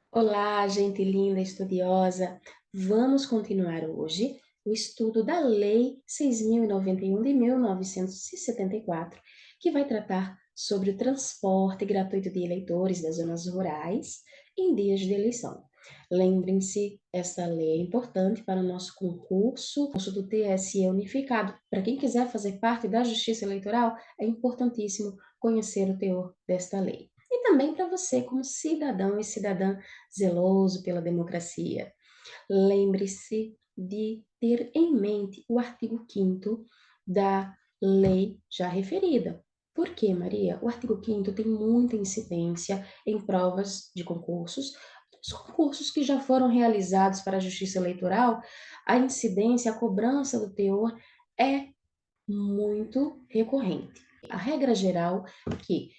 Olá, gente linda, estudiosa. Vamos continuar hoje o estudo da Lei 6.091 de 1974, que vai tratar sobre o transporte gratuito de eleitores das zonas rurais em dias de eleição. Lembrem-se, essa lei é importante para o nosso concurso do TSE unificado. Para quem quiser fazer parte da Justiça Eleitoral, é importantíssimo conhecer o teor desta lei. E também para você, como cidadão e cidadã zeloso pela democracia. Lembre-se de ter em mente o artigo 5º da lei já referida. Por quê, Maria? O artigo 5º tem muita incidência em provas de concursos. Os concursos que já foram realizados para a Justiça Eleitoral, a incidência, a cobrança do teor é muito recorrente. A regra geral é que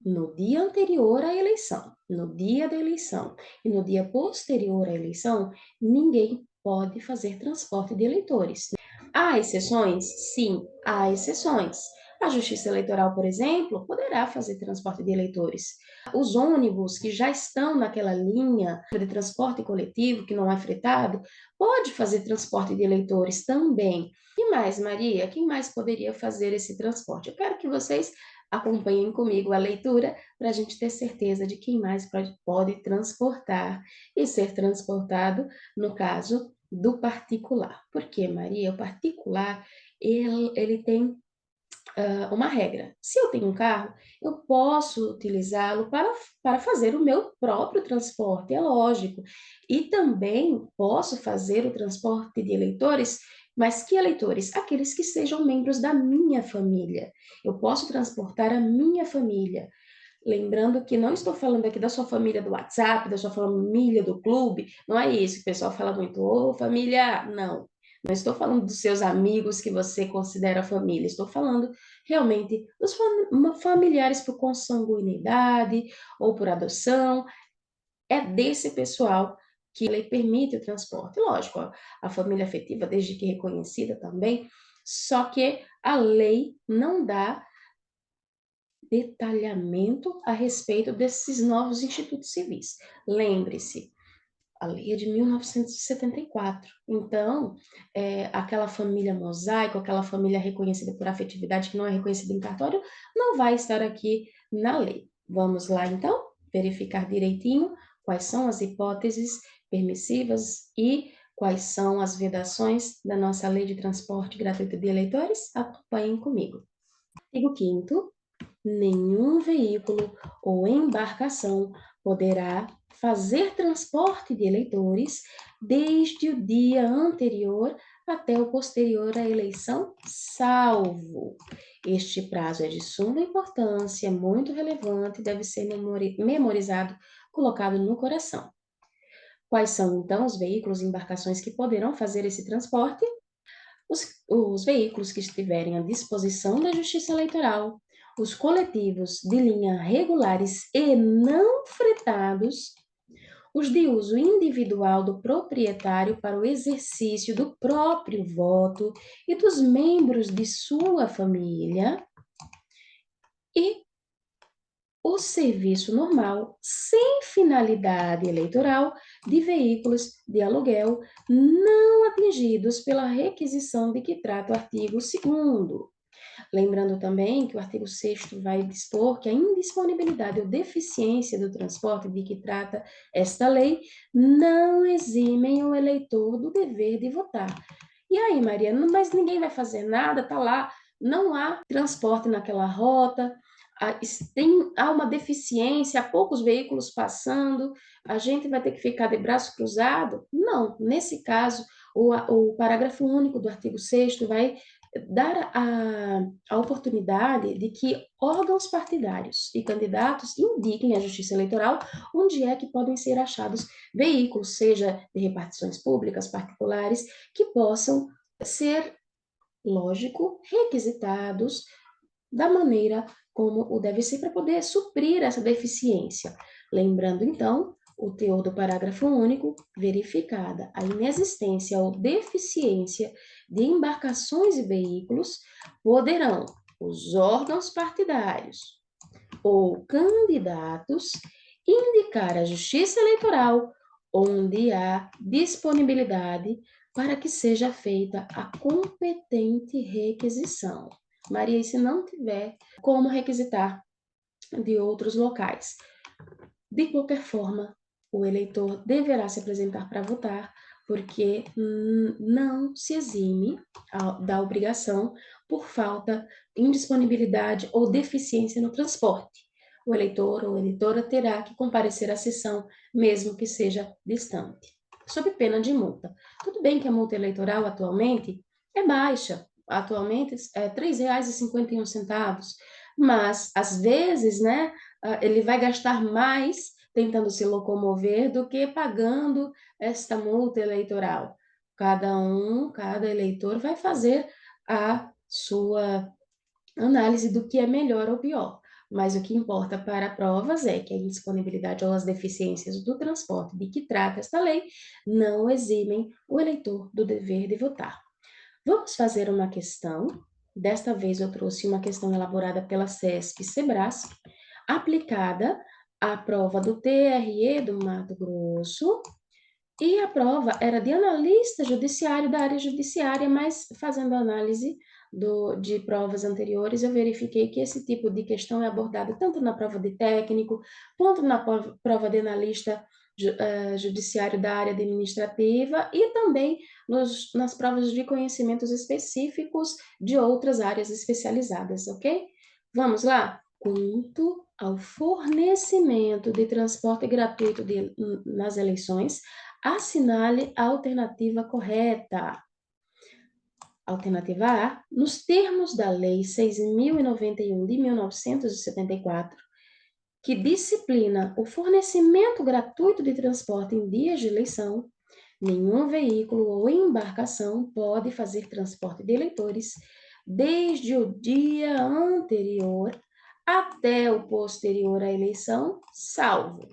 no dia anterior à eleição, no dia da eleição e no dia posterior à eleição, ninguém pode fazer transporte de eleitores. Há exceções? Sim, há exceções. A Justiça Eleitoral, por exemplo, poderá fazer transporte de eleitores. Os ônibus que já estão naquela linha de transporte coletivo, que não é fretado, pode fazer transporte de eleitores também. E mais, Maria? Quem mais poderia fazer esse transporte? Eu quero que vocês acompanhem comigo a leitura para a gente ter certeza de quem mais pode transportar e ser transportado, no caso do particular. Por quê, Maria? O particular, ele tem uma regra. Se eu tenho um carro, eu posso utilizá-lo para fazer o meu próprio transporte, é lógico. E também posso fazer o transporte de eleitores, mas que eleitores? Aqueles que sejam membros da minha família. Eu posso transportar a minha família. Lembrando que não estou falando aqui da sua família do WhatsApp, da sua família do clube, não é isso que o pessoal fala muito, ô família, não. Não estou falando dos seus amigos que você considera família, estou falando realmente dos familiares por consanguinidade ou por adoção. É desse pessoal que a lei permite o transporte. Lógico, a família afetiva, desde que reconhecida também, só que a lei não dá detalhamento a respeito desses novos institutos civis. Lembre-se, a lei é de 1974. Então, aquela família mosaico, aquela família reconhecida por afetividade que não é reconhecida em cartório, não vai estar aqui na lei. Vamos lá, então, verificar direitinho quais são as hipóteses permissivas e quais são as vedações da nossa lei de transporte gratuito de eleitores. Acompanhem comigo. Artigo 5º, nenhum veículo ou embarcação poderá fazer transporte de eleitores desde o dia anterior até o posterior à eleição, salvo. Este prazo é de suma importância, muito relevante, deve ser memorizado, colocado no coração. Quais são, então, os veículos e embarcações que poderão fazer esse transporte? Os veículos que estiverem à disposição da Justiça Eleitoral, os coletivos de linha regulares e não fretados, os de uso individual do proprietário para o exercício do próprio voto e dos membros de sua família, e o serviço normal, sem finalidade eleitoral, de veículos de aluguel não atingidos pela requisição de que trata o artigo 2º. Lembrando também que o artigo 6º vai dispor que a indisponibilidade ou deficiência do transporte de que trata esta lei não eximem o eleitor do dever de votar. E aí, Maria, mas ninguém vai fazer nada, tá lá, não há transporte naquela rota, há uma deficiência, há poucos veículos passando, a gente vai ter que ficar de braço cruzado? Não, nesse caso, o parágrafo único do artigo 6º vai dar a oportunidade de que órgãos partidários e candidatos indiquem à Justiça Eleitoral onde é que podem ser achados veículos, seja de repartições públicas, particulares, que possam ser, lógico, requisitados da maneira como o deve ser para poder suprir essa deficiência. Lembrando, então, o teor do parágrafo único, verificada a inexistência ou deficiência de embarcações e veículos, poderão os órgãos partidários ou candidatos indicar à Justiça Eleitoral onde há disponibilidade para que seja feita a competente requisição. Maria, e se não tiver como requisitar de outros locais? De qualquer forma, o eleitor deverá se apresentar para votar, porque não se exime da obrigação por falta, indisponibilidade ou deficiência no transporte. O eleitor ou eleitora terá que comparecer à sessão, mesmo que seja distante, sob pena de multa. Tudo bem que a multa eleitoral atualmente é baixa, atualmente é R$ 3,51, mas às vezes, né, ele vai gastar mais tentando se locomover do que pagando esta multa eleitoral. Cada eleitor vai fazer a sua análise do que é melhor ou pior. Mas o que importa para provas é que a indisponibilidade ou as deficiências do transporte de que trata esta lei não eximem o eleitor do dever de votar. Vamos fazer uma questão. Desta vez eu trouxe uma questão elaborada pela CESP-Sebrasp, aplicada à prova do TRE do Mato Grosso, e a prova era de analista judiciário da área judiciária, mas fazendo análise de provas anteriores, eu verifiquei que esse tipo de questão é abordado tanto na prova de técnico, quanto na prova de analista judiciário da área administrativa e também nas provas de conhecimentos específicos de outras áreas especializadas, ok? Vamos lá? Quanto ao fornecimento de transporte gratuito nas eleições, assinale a alternativa correta. Alternativa A, nos termos da Lei 6.091 de 1974, que disciplina o fornecimento gratuito de transporte em dias de eleição, nenhum veículo ou embarcação pode fazer transporte de eleitores desde o dia anterior até o posterior à eleição, salvo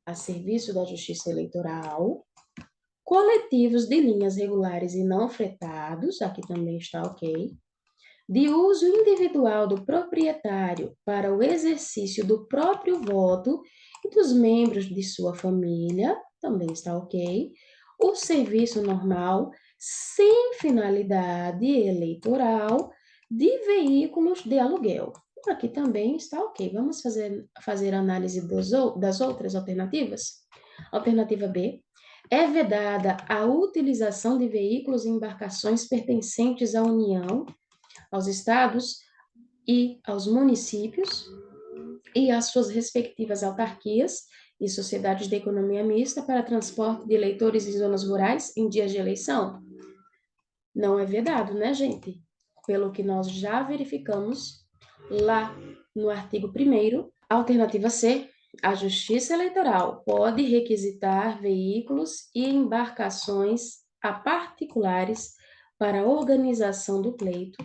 a serviço da Justiça Eleitoral, coletivos de linhas regulares e não fretados, aqui também está ok, de uso individual do proprietário para o exercício do próprio voto e dos membros de sua família, também está ok, o serviço normal sem finalidade eleitoral de veículos de aluguel. Aqui também está ok. Vamos fazer análise das outras alternativas? Alternativa B. É vedada a utilização de veículos e embarcações pertencentes à União, aos estados e aos municípios e às suas respectivas autarquias e sociedades de economia mista para transporte de eleitores em zonas rurais em dias de eleição? Não é vedado, né, gente? Pelo que nós já verificamos lá no artigo 1º, alternativa C, a Justiça Eleitoral pode requisitar veículos e embarcações a particulares para a organização do pleito,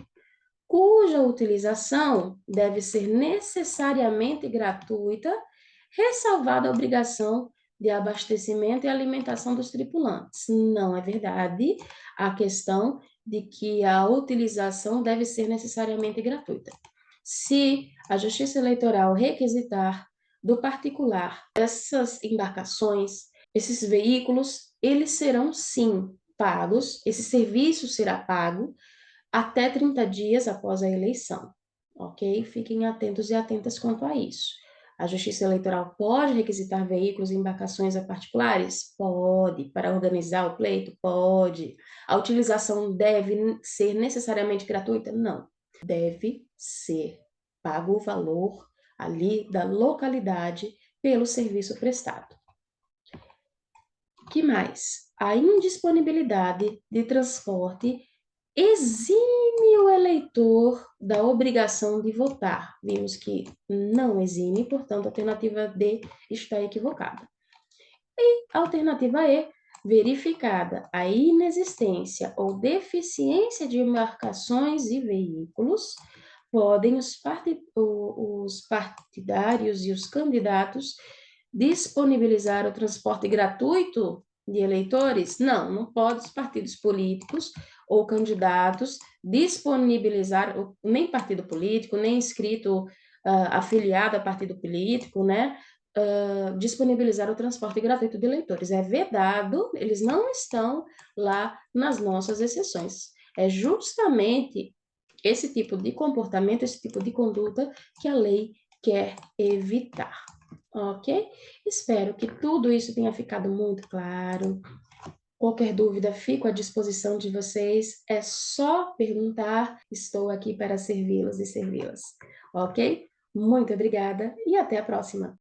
cuja utilização deve ser necessariamente gratuita, ressalvada a obrigação de abastecimento e alimentação dos tripulantes. Não é verdade a questão de que a utilização deve ser necessariamente gratuita. Se a Justiça Eleitoral requisitar do particular essas embarcações, esses veículos, eles serão sim pagos, esse serviço será pago até 30 dias após a eleição, ok? Fiquem atentos e atentas quanto a isso. A Justiça Eleitoral pode requisitar veículos e embarcações a particulares? Pode. Para organizar o pleito? Pode. A utilização deve ser necessariamente gratuita? Não. Deve ser pago o valor ali da localidade pelo serviço prestado. Que mais? A indisponibilidade de transporte exime o eleitor da obrigação de votar. Vimos que não exime, portanto, a alternativa D está equivocada. E a alternativa E, verificada a inexistência ou deficiência de embarcações e veículos, podem os partidários e os candidatos disponibilizar o transporte gratuito de eleitores? Não, não pode os partidos políticos ou candidatos disponibilizar, nem partido político, nem inscrito afiliado a partido político, né? disponibilizar o transporte gratuito de leitores. É vedado, eles não estão lá nas nossas exceções. É justamente esse tipo de comportamento, esse tipo de conduta que a lei quer evitar, ok? Espero que tudo isso tenha ficado muito claro. Qualquer dúvida, fico à disposição de vocês. É só perguntar. Estou aqui para servi-los e servi-las, ok? Muito obrigada e até a próxima.